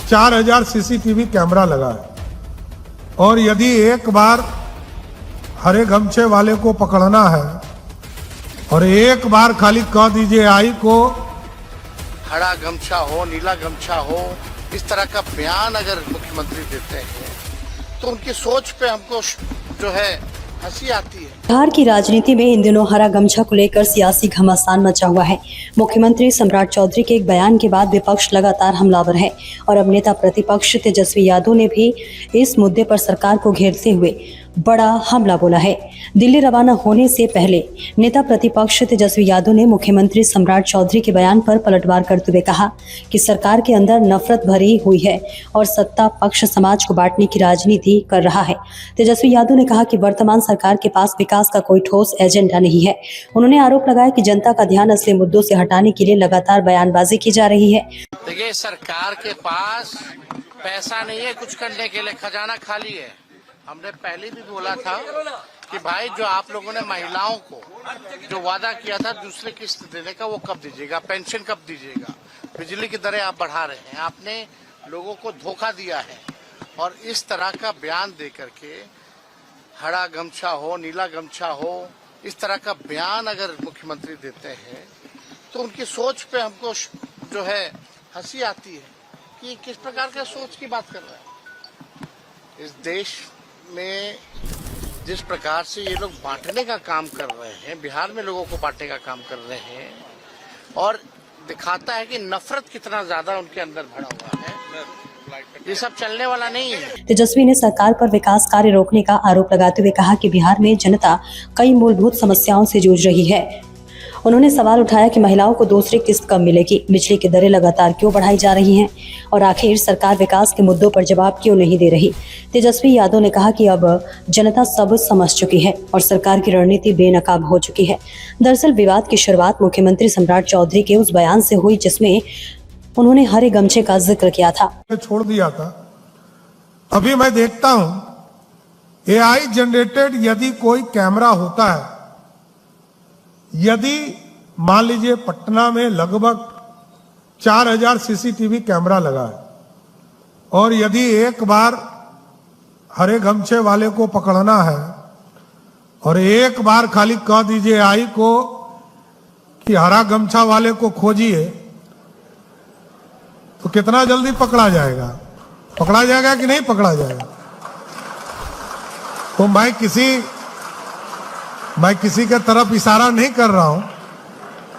4000 CCTV camera लगा है और यदि एक बार हरे गमछे वाले को पकड़ना है और एक बार खाली कह दीजिए आई को हरा गमछा हो, नीला गमछा हो, इस तरह का बयान अगर मुख्यमंत्री देते हैं तो उनकी सोच पे हमको जो है हंसी आती है। बिहार की राजनीति में इन दिनों हरा गमछा को लेकर सियासी घमासान मचा हुआ है। मुख्यमंत्री सम्राट चौधरी के एक बयान के बाद विपक्ष लगातार हमलावर है और अब नेता प्रतिपक्ष तेजस्वी यादव ने भी इस मुद्दे पर सरकार को घेरते हुए बड़ा हमला बोला है। दिल्ली रवाना होने से पहले नेता प्रतिपक्ष तेजस्वी यादव ने मुख्यमंत्री सम्राट चौधरी के बयान पर पलटवार करते हुए कहा कि सरकार के अंदर नफरत भरी हुई है और सत्ता पक्ष समाज को बांटने की राजनीति कर रहा है। तेजस्वी यादव ने कहा कि वर्तमान सरकार के पास विकास का कोई ठोस एजेंडा नहीं है। उन्होंने आरोप लगाया कि जनता का ध्यान असली मुद्दों से हटाने के लिए लगातार बयानबाजी की जा रही है। देखिए, सरकार के पास पैसा नहीं है कुछ करने के लिए, खजाना खाली है। हमने पहले भी बोला था कि भाई जो आप लोगों ने महिलाओं को जो वादा किया था दूसरी किस्त देने का, वो कब दीजिएगा? पेंशन कब दीजिएगा? बिजली की दरें आप बढ़ा रहे हैं, आपने लोगों को धोखा दिया है। और इस तरह का बयान दे करके हरा गमछा हो, नीला गमछा हो, इस तरह का बयान अगर मुख्यमंत्री देते हैं तो उनकी सोच पे हमको जो है हंसी आती है कि किस प्रकार का सोच की बात कर रहे हैं। इस देश में जिस प्रकार से ये लोग बांटने का काम कर रहे हैं, बिहार में लोगों को बांटने का काम कर रहे हैं और दिखाता है कि नफरत कितना ज्यादा उनके अंदर भरा हुआ है। ये सब चलने वाला नहीं है। तेजस्वी ने सरकार पर विकास कार्य रोकने का आरोप लगाते हुए कहा कि बिहार में जनता कई मूलभूत समस्याओं से जूझ रही है। उन्होंने सवाल उठाया कि महिलाओं को दूसरी किस्त कब मिलेगी, बिजली की दरें लगातार क्यों बढ़ाई जा रही हैं और आखिर सरकार विकास के मुद्दों पर जवाब क्यों नहीं दे रही। तेजस्वी यादव ने कहा कि अब जनता सब समझ चुकी है और सरकार की रणनीति बेनकाब हो चुकी है। दरअसल विवाद की शुरुआत मुख्यमंत्री सम्राट चौधरी के उस बयान से हुई जिसमें उन्होंने हरे गमछे का जिक्र किया था। छोड़ दिया था। अभी मैं देखता हूं AI जनरेटेड यदि कोई कैमरा होता है, यदि मान लीजिए पटना में लगभग 4000 सीसीटीवी कैमरा लगा है और यदि एक बार हरे गमछे वाले को पकड़ना है और एक बार खाली कह दीजिए आई को कि हरा गमछा वाले को खोजिए, तो कितना जल्दी पकड़ा जाएगा? पकड़ा जाएगा कि नहीं पकड़ा जाएगा? तो मैं किसी के तरफ इशारा नहीं कर रहा हूं,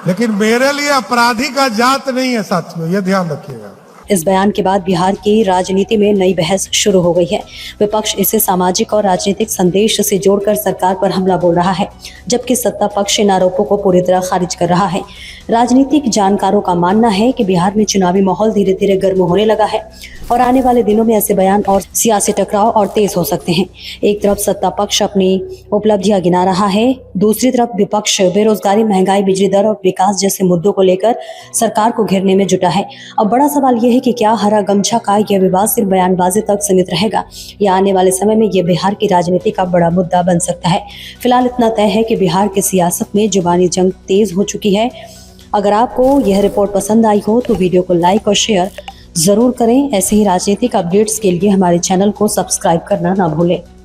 लेकिन मेरे लिए अपराधी का जात नहीं है साथियों, ये ध्यान रखिएगा। इस बयान के बाद बिहार की राजनीति में नई बहस शुरू हो गई है। विपक्ष इसे सामाजिक और राजनीतिक संदेश से जोड़कर सरकार पर हमला बोल रहा है, जबकि सत्ता पक्ष इन आरोपों को पूरी तरह खारिज कर रहा है। राजनीतिक जानकारों का मानना है कि बिहार में चुनावी माहौल धीरे धीरे गर्म होने लगा है और आने वाले दिनों में ऐसे बयान और सियासी टकराव और तेज हो सकते हैं। एक तरफ सत्ता पक्ष अपनी उपलब्धियां गिना रहा है, दूसरी तरफ विपक्ष बेरोजगारी, महंगाई, बिजली दर और विकास जैसे मुद्दों को लेकर सरकार को घेरने में जुटा है। अब बड़ा सवाल यह है कि क्या हरा गमछा का यह विवाद सिर्फ बयानबाजी तक सीमित रहेगा या आने वाले समय में यह बिहार की राजनीति का बड़ा मुद्दा बन सकता है। फिलहाल इतना तय है कि बिहार की सियासत में जुबानी जंग तेज हो चुकी है। अगर आपको यह रिपोर्ट पसंद आई हो तो वीडियो को लाइक और शेयर जरूर करें। ऐसे ही राजनीतिक अपडेट्स के लिए हमारे चैनल को सब्सक्राइब करना ना भूलें।